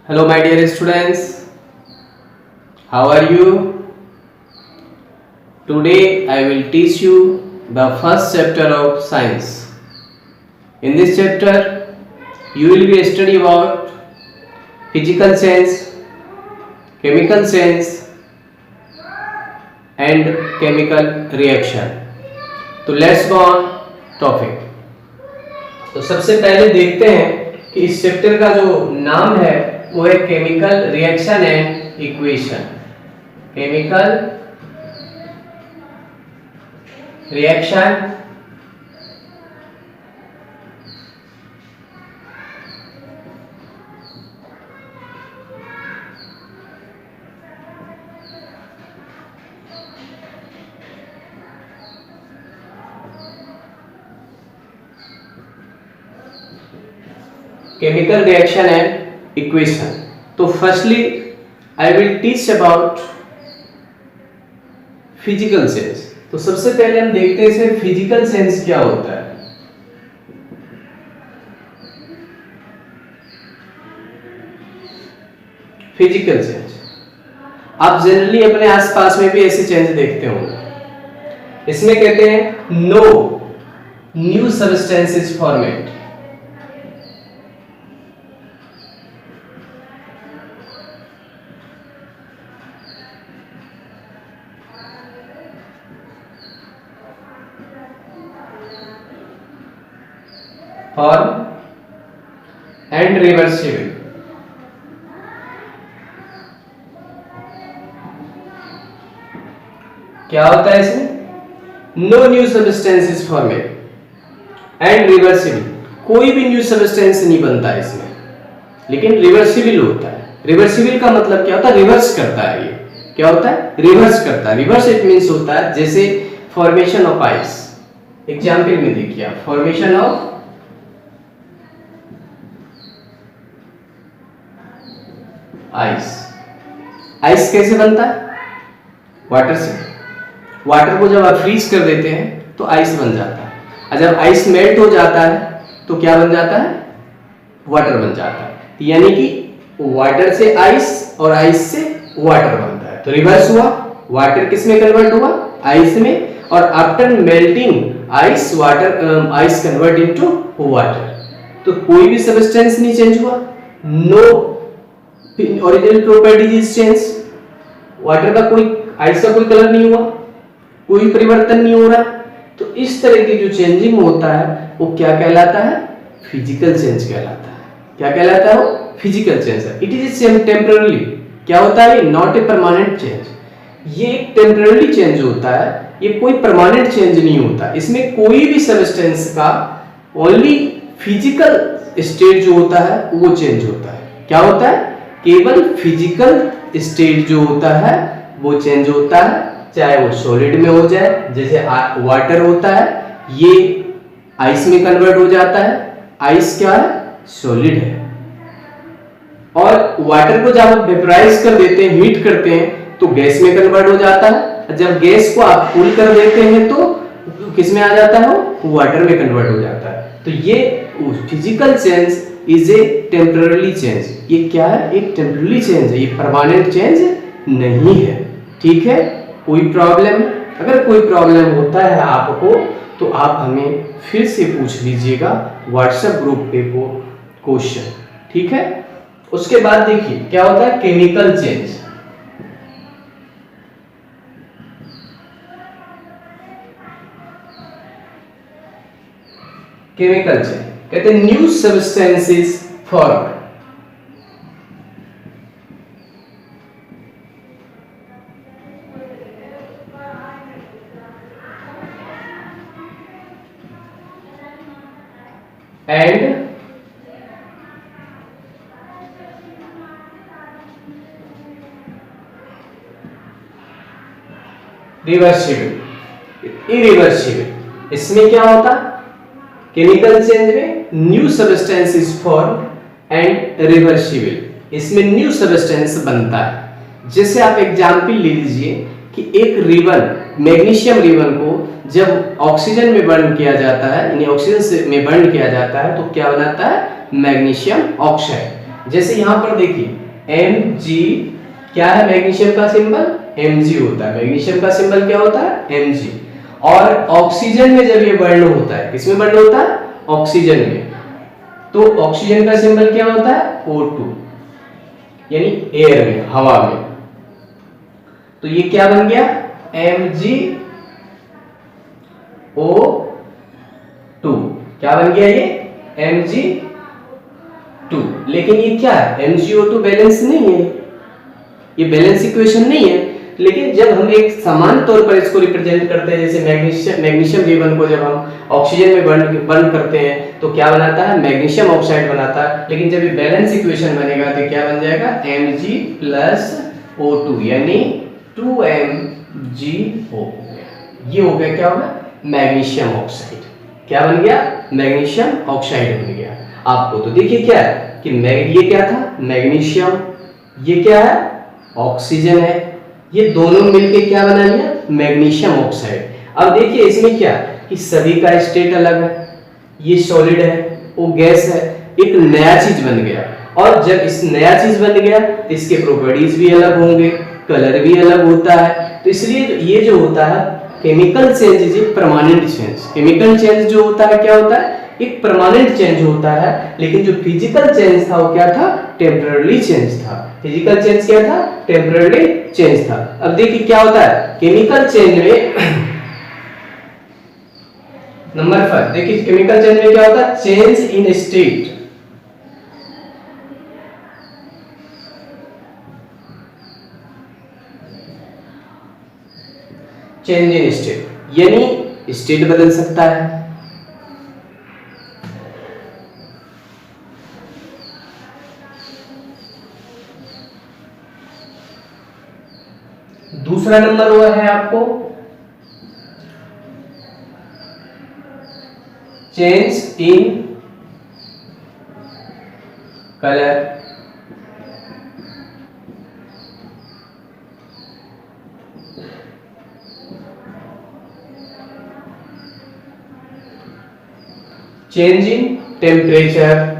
Hello, my dear students. How are you? Today I will teach you the first chapter of science. In this chapter, you will be study about physical science, chemical science, and chemical reaction. तो let's go on topic. तो सबसे पहले देखते हैं कि इस chapter का जो नाम है वो है chemical reaction and equation. Chemical reaction chemical reaction and equation. तो firstly I will teach about physical sense. तो सबसे पहले हम देखते हैं इसे physical sense क्या होता है। Physical sense आप जनरली अपने आसपास में भी ऐसे चेंज देखते होंगे। इसमें कहते हैं no new substances formed. form and reversible. क्या होता है इसमें? No new substance is formed and reversible. कोई भी न्यू सब्सटेंस नहीं बनता है इसमें, लेकिन रिवर्सिबल होता है। रिवर्सिबल का मतलब क्या होता है? रिवर्स करता है। ये क्या होता है? रिवर्स करता है। रिवर्स इट मीन्स होता है जैसे फॉर्मेशन ऑफ आइस। एग्जाम्पल में देखिए आप, फॉर्मेशन ऑफ आइस। आइस कैसे बनता है? वाटर से। वाटर को जब आप फ्रीज कर देते हैं तो आइस बन जाता है, और जब आइस मेल्ट हो जाता है तो क्या बन जाता है? वाटर बन जाता है। यानी कि वाटर से आइस और आइस से वाटर बनता है। तो रिवर्स हुआ, वाटर किस में कन्वर्ट हुआ? आइस में, और after melting ice water ice convert into water. तो कोई भी सब्सटेंस नहीं चेंज हुआ। No original properties is change. Water का कोई, आइस का कोई कलर नहीं हुआ, कोई परिवर्तन नहीं हो रहा। तो इस तरह की जो चेंजिंग होता है वो क्या कहलाता है? फिजिकल चेंज कहलाता है। क्या कहलाता है वो? फिजिकल चेंज है। It is temporary. क्या होता है? Not a permanent change. ये एक टेम्पररी चेंज होता है, ये कोई परमानेंट चेंज नहीं होता। इसमें कोई भी सब्सटेंस का ओनली फिजिकल स्टेट जो होता है वो चेंज होता है। क्या होता है? केवल फिजिकल स्टेट जो होता है वो चेंज होता है, चाहे वो सॉलिड में हो जाए, जैसे वाटर होता है, ये आइस में कन्वर्ट हो जाता है। आइस क्या है? सॉलिड है। और वाटर को जब आप वेपराइज कर देते हैं, हीट करते हैं, तो गैस में कन्वर्ट हो जाता है। जब गैस को आप कूल कर देते हैं तो किस में आ जाता है? वो वाटर में कन्वर्ट हो जाता है। तो ये physical change is A temporary change. ये क्या है? एक टेम्पररी चेंज है, ये परमानेंट चेंज नहीं है। ठीक है? कोई प्रॉब्लम? अगर कोई प्रॉब्लम होता है आपको तो आप हमें फिर से पूछ लीजिएगा व्हाट्सएप ग्रुप पे क्वेश्चन। ठीक है? उसके बाद देखिए क्या होता है? Chemical change. केमिकल चेंज कहते हैं new substances form. And reversible, irreversible. इसमें क्या होता? केमिकल चेंज में new substance is form and reversible. इसमें न्यू सब्सटेंस बनता है। जैसे आप एग्जाम्पल ले लीजिए कि एक रिबन, मैग्नीशियम रिबन को जब ऑक्सीजन में बर्न किया जाता है, यानी ऑक्सीजन से में बर्न किया जाता है तो क्या बनाता है? Magnesium oxide. जैसे यहाँ पर देखिए Mg क्या है, मैग्नीशियम का सिंबल Mg होता है, मैग्नीशियम का सिंबल क्या होता है Mg। और ऑक्सीजन में जब ये बर्न होता है, किसमें बर्न होता है, ऑक्सीजन में, तो ऑक्सीजन का सिंबल क्या होता है O2, यानी एयर में, हवा में। तो ये क्या बन गया MgO2, क्या बन गया ये Mg2। लेकिन ये क्या है, MgO2 बैलेंस नहीं है, ये बैलेंस इक्वेशन नहीं है। लेकिन जब हम एक समान तौर पर इसको रिप्रेजेंट करते हैं, जैसे मैग्नीशियम V1 को जब हम ऑक्सीजन में बर्न करते हैं तो क्या बनाता है, मैग्नीशियम ऑक्साइड बनाता है। लेकिन जब ये बैलेंस इक्वेशन बनेगा तो क्या बन जाएगा Mg+O2, यानी 2MgO। ये हो गया, क्या होगा, मैग्नीशियम ऑक्साइड। क्या बन गया, मैग्नीशियम ऑक्साइड बन गया। आपको तो देखिए क्या है कि ये क्या था, मैग्नीशियम, ये क्या है, ऑक्सीजन है, ये दोनों मिलके क्या बना लिया, मैग्नीशियम ऑक्साइड। अब देखिए इसमें क्या कि सभी का स्टेट अलग है, ये सॉलिड है, वो गैस है, एक नया चीज बन गया। और जब इस नया चीज बन गया तो इसके प्रॉपर्टीज भी अलग होंगे, कलर भी अलग होता है। तो इसलिए ये जो होता है chemical change is a permanent change. Chemical change जो होता है क्या होता है, एक परमानेंट चेंज होता है। लेकिन जो फिजिकल चेंज था वो क्या था, टेम्पररी चेंज था। फिजिकल चेंज क्या था, टेम्पररी चेंज था। अब देखिए क्या होता है केमिकल चेंज में नंबर 5, देखिए केमिकल चेंज में क्या होता है, change in state. Change in state, यानी स्टेट बदल सकता है। दूसरा नंबर हुआ है आपको change in colour. Change in temperature,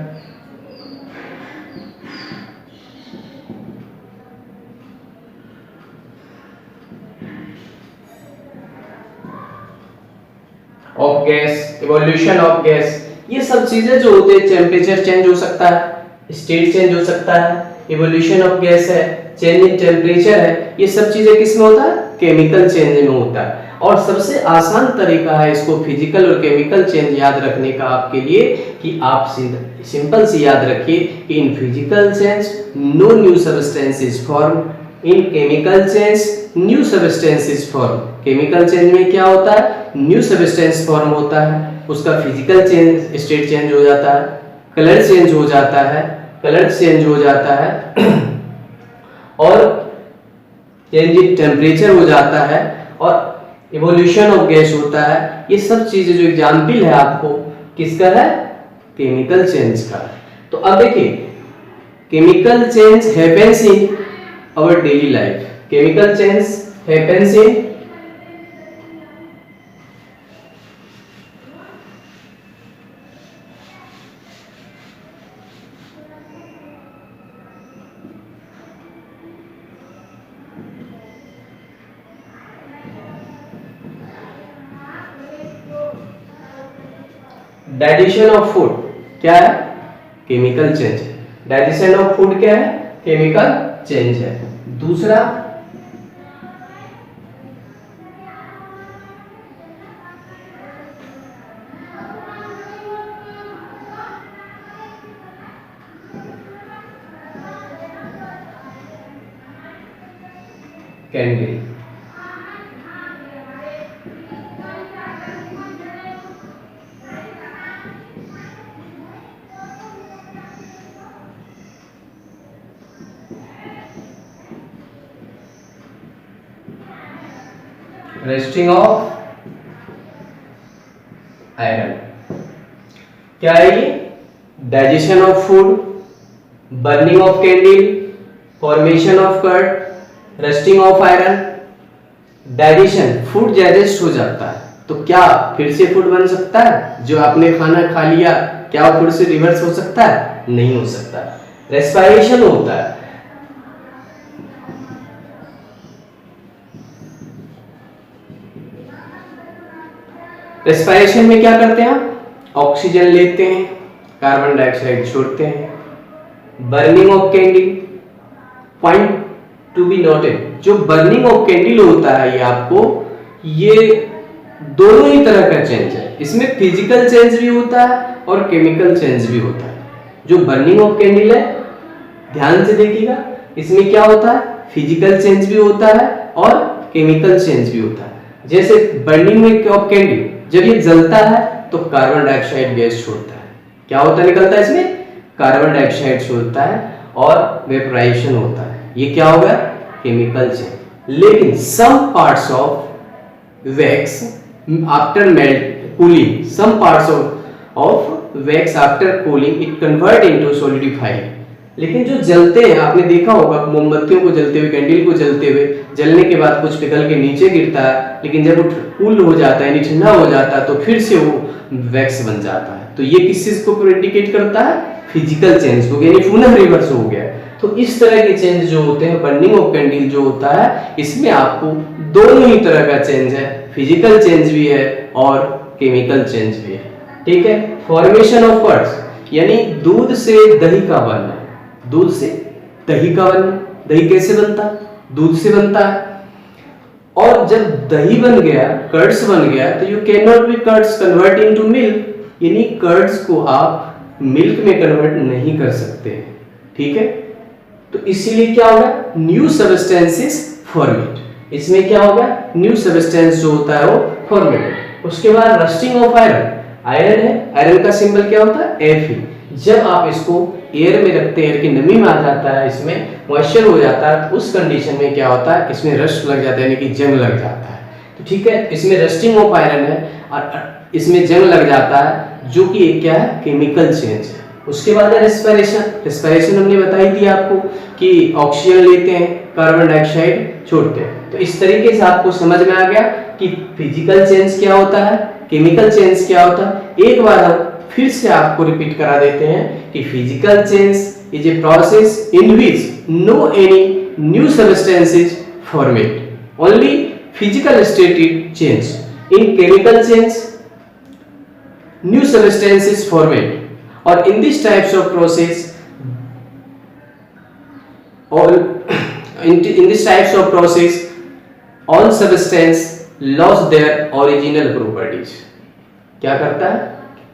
of gas, evolution of gas. ये सब चीजें जो होते हैं, टेम्परेचर चेंज हो सकता है, स्टेट चेंज हो सकता है, इवोल्यूशन ऑफ गैस है, चेंज इन टेम्परेचर है, ये सब चीजें किस में होता है, केमिकल चेंज में होता है। और सबसे आसान तरीका है इसको फिजिकल और केमिकल चेंज याद रखने का आपके लिए कि आप सिंपल से याद रखिए कि in physical change no new substance is form, in chemical change new substance is form. Chemical change में क्या होता है, न्यू सब्सटेंस फॉर्म होता है, उसका फिजिकल चेंज स्टेट चेंज हो जाता है, कलर चेंज हो जाता है, कलर चेंज हो जाता है और चेंज इन टेम्परेचर हो जाता है और इवोल्यूशन ऑफ गैस होता है। ये सब चीजें जो एग्जाम्पल है आपको किसका है, केमिकल चेंज का। तो अब देखिए chemical change happens in our daily life. Chemical change happens in digestion of food क्या है, केमिकल चेंज है। डाइजेशन ऑफ फूड क्या है, केमिकल चेंज है। दूसरा कैंडल, रेस्टिंग ऑफ आयरन क्या है ये, digestion of food, burning of candle, formation of curd, rusting of iron. Digestion, food digest हो जाता है तो क्या फिर से फूड बन सकता है, जो आपने खाना खा लिया क्या वो फिर से रिवर्स हो सकता है, नहीं हो सकता। रेस्पिरेशन होता है। रेस्पिरेशन में क्या करते हैं आप? ऑक्सीजन लेते हैं, कार्बन डाइऑक्साइड छोड़ते हैं। Burning of candle, point to be noted, जो बर्निंग ऑफ कैंडल होता है ये आपको, ये दोनों ही तरह का चेंज है। इसमें फिजिकल चेंज भी होता है और केमिकल चेंज भी होता है। जो बर्निंग ऑफ कैंडल है, ध्यान से देखिएगा, इसमें क्या होता है? फिजिकल चेंज भी होता है और केमिकल चेंज भी होता है। जैसे बर्निंग ऑफ कैंडल, जब ये जलता है तो कार्बन डाइऑक्साइड गैस छोड़ता है। क्या होता है, निकलता है इसमें? कार्बन डाइऑक्साइड छोड़ता है और वेपोराइजेशन होता है। ये क्या होगा? Chemical change. लेकिन some parts of wax after melt cooling, some parts of wax after cooling it convert into solidified. लेकिन जो जलते हैं, आपने देखा होगा मोमबत्तियों को जलते हुए, कैंडल को जलते हुए, जलने के बाद कुछ पिघल के नीचे गिरता है, लेकिन जब वो कूल हो जाता है, ठंडा हो जाता है, तो फिर से वो वैक्स बन जाता है। तो ये किस चीज को इंडिकेट करता है? फिजिकल चेंज को, यानी पुनः रिवर्स हो गया। तो इस तरह के चेंज जो होते हैं, बर्निंग ऑफ कैंडल जो होता है, इसमें आपको दोनों ही तरह का चेंज है, फिजिकल चेंज भी है और केमिकल चेंज भी है। ठीक है। फॉर्मेशन ऑफ कर्ड्स, यानी दूध से दही का बनना। दूध से दही का बनना, दही कैसे बनता है? दूध से बनता है। और जब दही बन गया, कर्ड्स बन गया, तो you can not be curds convert into milk, यानी कर्ड्स को आप मिल्क में कन्वर्ट नहीं कर सकते। ठीक है। तो इसीलिए क्या होगा? New substances format. इसमें क्या होगा? न्यू सब्सटेंस जो होता है वो फॉर्मेट। उसके बाद रस्टिंग ऑफ आयरन, आयरन है, आयरन का सिंबल क्या होता है? Fe। जब आप इसको एयर में रखते हैं, एयर की नमी में आ जाता है, इसमें मॉइस्चर हो जाता है, उस कंडीशन में क्या होता है? इसमें रस्ट लग जाता है, यानी कि जंग लग जाता है। तो ठीक है, इसमें रस्टिंग ऑफ आयरन है और इसमें जंग लग जाता है, जो कि क्या है? केमिकल चेंज है। उसके बाद है रेस्पिरेशन। रेस्पिरेशन हमने बताई थी आपको कि ऑक्सीजन लेते हैं, कार्बन डाइऑक्साइड छोड़ते हैं। तो इस तरीके से आपको समझ में आ गया कि फिजिकल चेंज क्या होता है, केमिकल चेंज क्या होता है। एक बार हम फिर से आपको रिपीट करा देते हैं कि physical change is a process in which no any new substances format, only physical state change. In chemical change new substances formate, or in these types of process, in these types of process all substance lost their original properties। क्या करता है?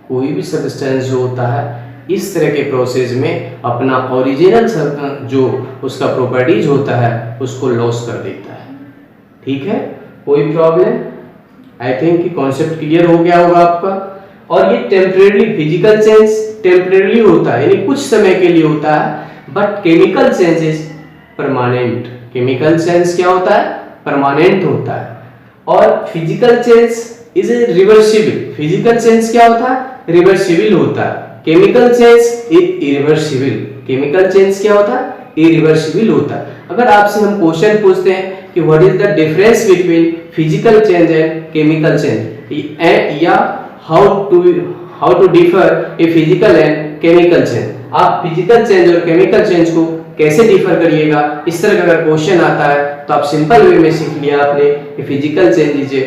कोई भी substance जो होता है इस तरह के प्रोसेस में अपना ओरिजिनल जो उसका प्रॉपर्टीज होता है उसको लॉस कर देता है। ठीक है। कोई प्रॉब्लम? आई थिंक कि कॉन्सेप्ट क्लियर हो गया होगा आपका। और ये टेम्परेरी, फिजिकल चेंज टेम्परेरी होता है, यानी कुछ समय के लिए होता है, but chemical change is permanent. Chemical change क्या होता है? परमानेंट होता है। और physical change is reversible. Physical change क्या होता है? रिवर्सिबल होता है। Chemical change is irreversible. Chemical change क्या होता है? इरिवर्सिबल होता है। अगर आपसे हम क्वेश्चन पूछते हैं कि what is the difference between physical change and chemical change, या how to differ a physical and chemical change, आप फिजिकल चेंज और केमिकल चेंज को कैसे डिफर करिएगा, इस तरह का अगर क्वेश्चन आता है तो आप सिंपल वे में सीख लिया आपने कि physical change is A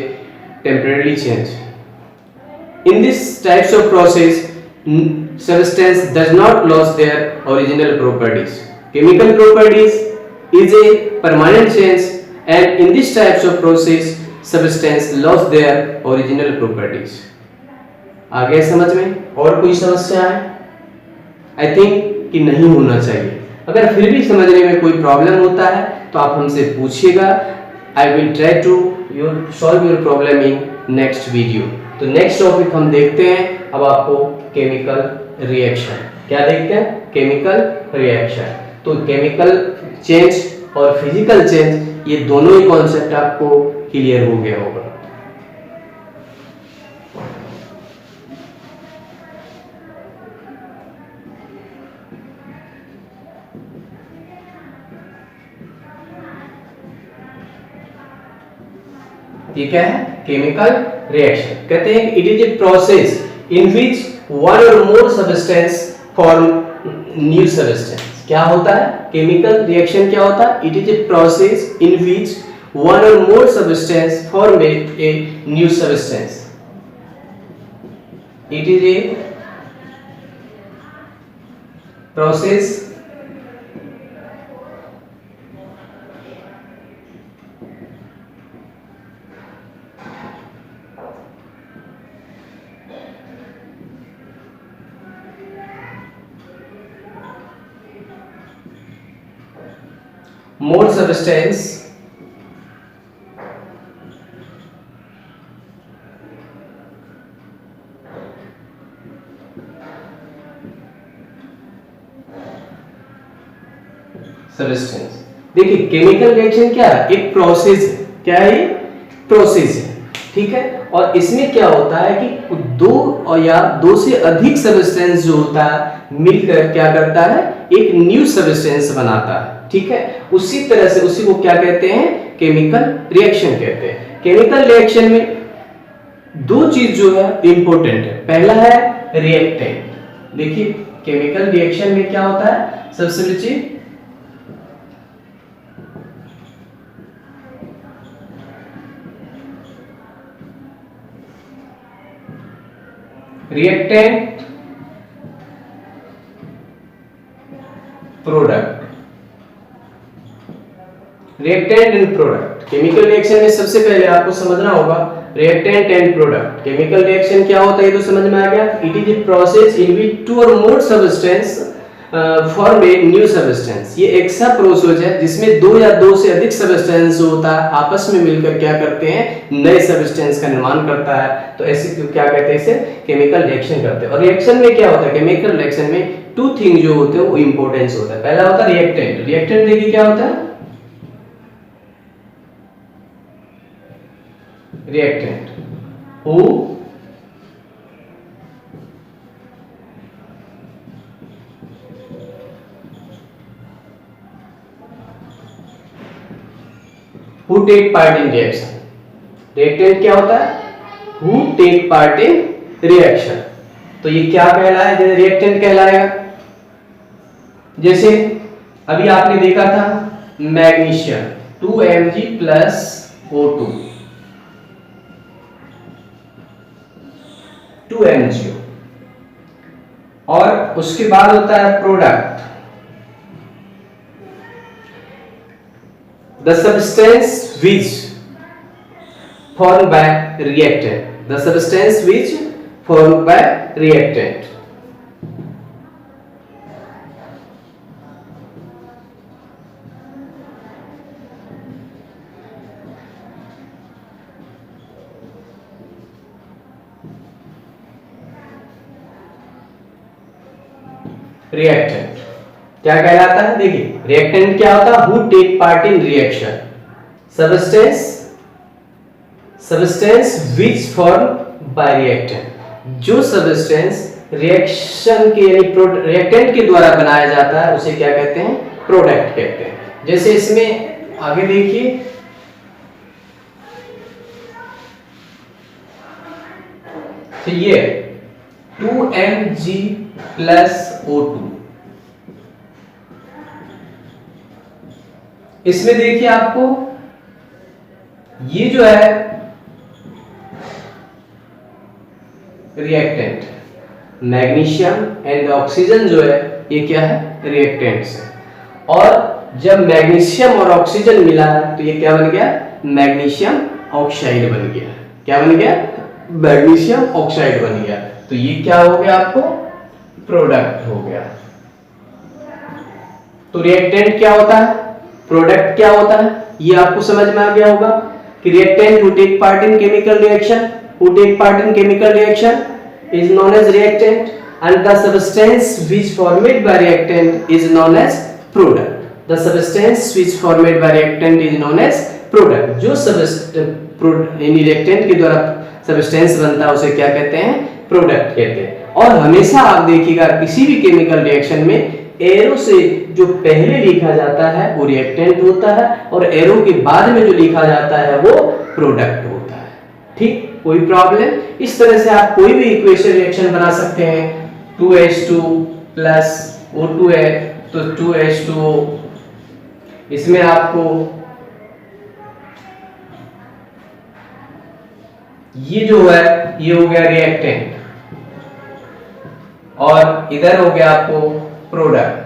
temporary change. In this types of process substance does not lose their original properties. Chemical properties is a permanent change, and in these types of process substance lose their original properties. आगे समझ में और कोई समस्या है? I think कि नहीं होना चाहिए। अगर फिर भी समझने में कोई प्रॉब्लम होता है तो आप हमसे पूछिएगा। I will try to solve your problem in next video. तो नेक्स्ट टॉपिक हम देखते हैं अब आपको केमिकल रिएक्शन। क्या देखते हैं? Chemical reaction. तो केमिकल चेंज और फिजिकल चेंज ये दोनों ही कॉन्सेप्ट आपको क्लियर हो गया होगा। ये क्या है? Chemical reaction. कहते हैं it is a process in which one or more substance form new substance. क्या होता है केमिकल रिएक्शन? क्या होता है? It is a process in which one or more substance form a new substance. It is a process more substance substance. देखिए chemical reaction क्या है? एक प्रोसेस है। क्या है? प्रोसेस है, ठीक है। और इसमें क्या होता है कि दो और या दो से अधिक सब्सटेंस जो होता है मिलकर क्या करता है? एक न्यू सब्सटेंस बनाता है, ठीक है। उसी तरह से उसी को क्या कहते हैं? केमिकल रिएक्शन कहते हैं। केमिकल रिएक्शन में दो चीज जो है इंपॉर्टेंट है। पहला है रिएक्टेंट। देखिए केमिकल रिएक्शन में क्या होता है? सबसे पहली चीज reactant product. Reactant and product chemical reaction में सबसे पहले आपको समझना होगा reactant and product. Chemical reaction क्या होता है ये तो समझ में आ गया। It is a process in which two or more substance form a new substance. ये एक ऐसा प्रोसेस है जिसमें दो या दो से अधिक सब्सटेंस जो होता है आपस में मिलकर क्या करते हैं? नए सब्सटेंस का निर्माण करता है। तो ऐसे क्या कहते हैं? इसे केमिकल रिएक्शन करते हैं। और रिएक्शन में क्या होता है? केमिकल रिएक्शन में टू थिंग जो होते हैं वो इंपॉर्टेंस होता है। पहला होता है रिएक्टेंट। रिएक्टेंट देखिए क्या होता है? Reactant who take part in reaction। reactant क्या होता है? who take part in reaction। तो ये क्या कहलाया? जैसे रिएक्टेंट कहलाएगा। जैसे अभी आपने देखा था magnesium 2Mg plus O2 2MgO। और उसके बाद होता है product. The substance which formed by reactant। The substance which formed by reactant। Reactant क्या कहलाता है? देखिए रिएक्टेंट क्या होता है? Who take part in reaction. Substance which form by reactant. जो सब्सटेंस रिएक्शन के रिएक्टेंट के द्वारा बनाया जाता है उसे क्या कहते हैं? प्रोडक्ट कहते हैं। जैसे इसमें आगे देखिए तो ये 2Mg प्लस O2। इसमें देखिए आपको ये जो है रिएक्टेंट मैग्नीशियम एंड ऑक्सीजन जो है ये क्या है? रिएक्टेंट्स है। और जब मैग्नीशियम और ऑक्सीजन मिला है तो ये क्या बन गया? मैग्नीशियम ऑक्साइड बन गया। क्या बन गया? मैग्नीशियम ऑक्साइड बन गया। तो ये क्या हो गया? आपको प्रोडक्ट हो गया। तो रिएक्टेंट क्या होता है? प्रोडक्ट क्या होता है? ये आपको समझ में आ गया होगा कि reactant who take part in chemical reaction, who take part in chemical reaction is known as reactant and the substance which formed by reactant is known as product। The substance which formed by reactant is known as product। जो reactant के द्वारा substance बनता है उसे क्या कहते हैं? Product कहते हैं। और हमेशा आप देखिएगा किसी भी केमिकल रिएक्शन में एरो से जो पहले लिखा जाता है वो रिएक्टेंट होता है और एरो के बाद में जो लिखा जाता है वो प्रोडक्ट होता है। ठीक, कोई प्रॉब्लम? इस तरह से आप कोई भी इक्वेशन रिएक्शन बना सकते हैं। 2H2 प्लस O2 है तो 2H2O, इसमें आपको ये जो है ये हो गया रिएक्टेंट, और इधर हो गया आपको प्रोडक्ट।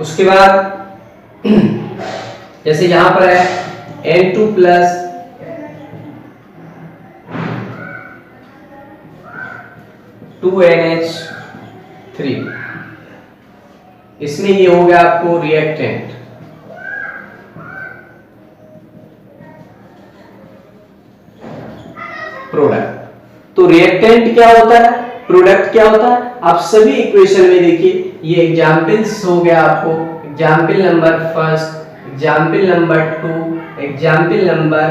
उसके बाद जैसे यहां पर है N2 प्लस NH3, इसमें ये हो गया आपको रिएक्टेंट। प्रोडक्ट। तो रिएक्टेंट क्या होता है, प्रोडक्ट क्या होता है, आप सभी इक्वेशन में देखिए ये एग्जाम्पल्स हो गया आपको, example number first, example number 2, example number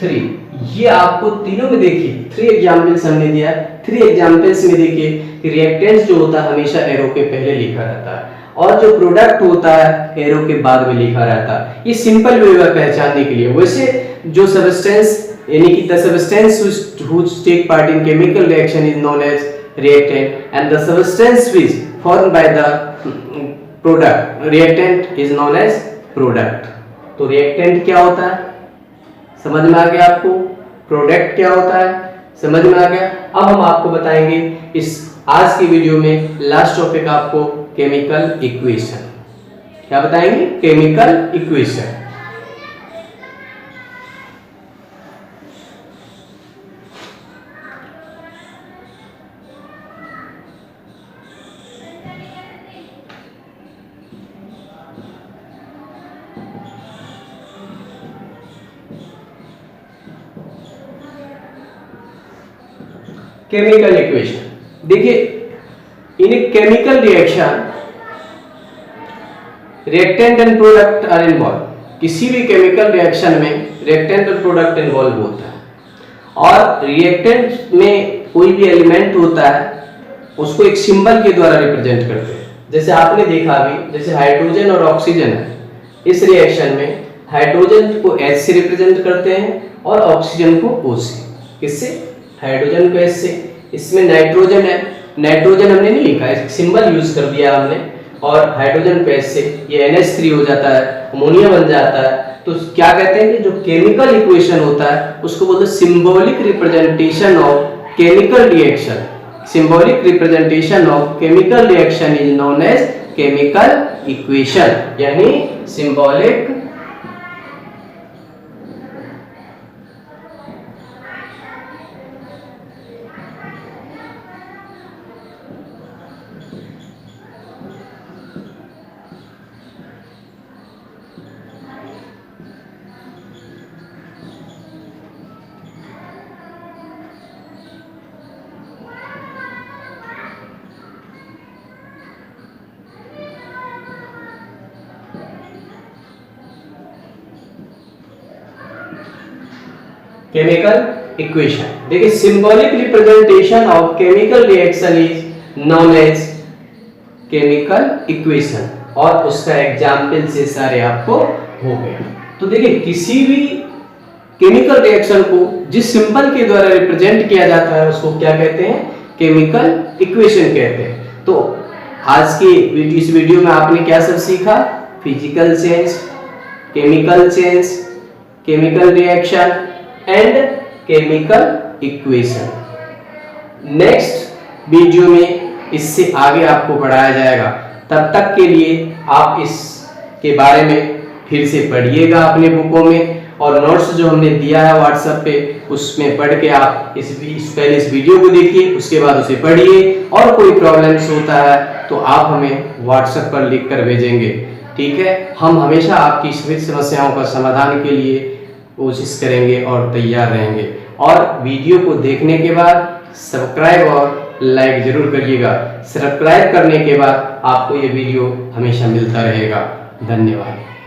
3, ये आपको तीनों में देखिए 3 एग्जाम्पल्स हमने दिया। 3 एग्जाम्पल्स में देखिए कि रिएक्टेंट जो होता है हमेशा एरो के पहले लिखा रहता है, और जो प्रोडक्ट होता है एरो के बाद में लिखा रहता है। ये सिंपल वे है पहचानने के लिए। वैसे जो सब्सटेंस यानी कि the substance which take part in chemical reaction is known as reactant and the substance which formed by the product reactant is known as product। तो reactant क्या होता है समझ में आ गया आपको, प्रोडक्ट क्या होता है समझ में आ गया। अब हम आपको बताएंगे इस आज की वीडियो में लास्ट टॉपिक आपको केमिकल इक्वेशन। क्या बताएंगे, केमिकल इक्वेशन। केमिकल इक्वेशन देखिए, in a chemical reaction reactant and product are involve. किसी भी केमिकल रिएक्शन में रिएक्टेंट और प्रोडक्ट इन्वॉल्व होता है, और रिएक्टेंट में कोई भी एलिमेंट होता है उसको एक सिंबल के द्वारा रिप्रेजेंट करते हैं। जैसे आपने देखा अभी, जैसे हाइड्रोजन और ऑक्सीजन है, इस रिएक्शन में हाइड्रोजन को H से रिप्रेजेंट करते हैं और ऑक्सीजन को O से। किससे, हाइड्रोजन को H से। इसमें नाइट्रोजन है, नाइट्रोजन हमने नहीं लिखा है, सिंबल यूज कर दिया हमने, और हाइड्रोजन को H से ये NH3 हो जाता है, अमोनिया बन जाता है। तो क्या कहते हैं कि जो केमिकल इक्वेशन होता है उसको बोलते हैं symbolic representation of chemical reaction. Symbolic representation of chemical reaction is known as chemical equation, यानी सिंबॉलिक केमिकल इक्वेशन। देखिए, symbolic representation of chemical reaction is known as chemical equation, और उसका एग्जाम्पल से सारे आपको हो गए। तो देखिए, किसी भी केमिकल रिएक्शन को जिस सिंबल के द्वारा रिप्रेजेंट किया जाता है उसको क्या कहते हैं, केमिकल इक्वेशन कहते हैं। तो आज की इस वीडियो में आपने क्या सब सीखा, physical change, chemical change, chemical reaction and chemical equation. Next video में इससे आगे आपको पढ़ाया जाएगा। तब तक के लिए आप इसके बारे में फिर से पढ़िएगा अपने बुकों में, और नोट्स जो हमने दिया है व्हाट्सएप पे उसमें पढ़ के आप पहले इस वीडियो को देखिए, उसके बाद उसे पढ़िए, और कोई प्रॉब्लम्स होता है तो आप हमें व्हाट्सएप पर लिख कर भेजेंगे। ठीक है, हम हमेशा आपकी सभी समस्याओं का समाधान के लिए कोशिश करेंगे और तैयार रहेंगे। और वीडियो को देखने के बाद सब्सक्राइब और लाइक जरूर करिएगा। सब्सक्राइब करने के बाद आपको ये वीडियो हमेशा मिलता रहेगा। धन्यवाद।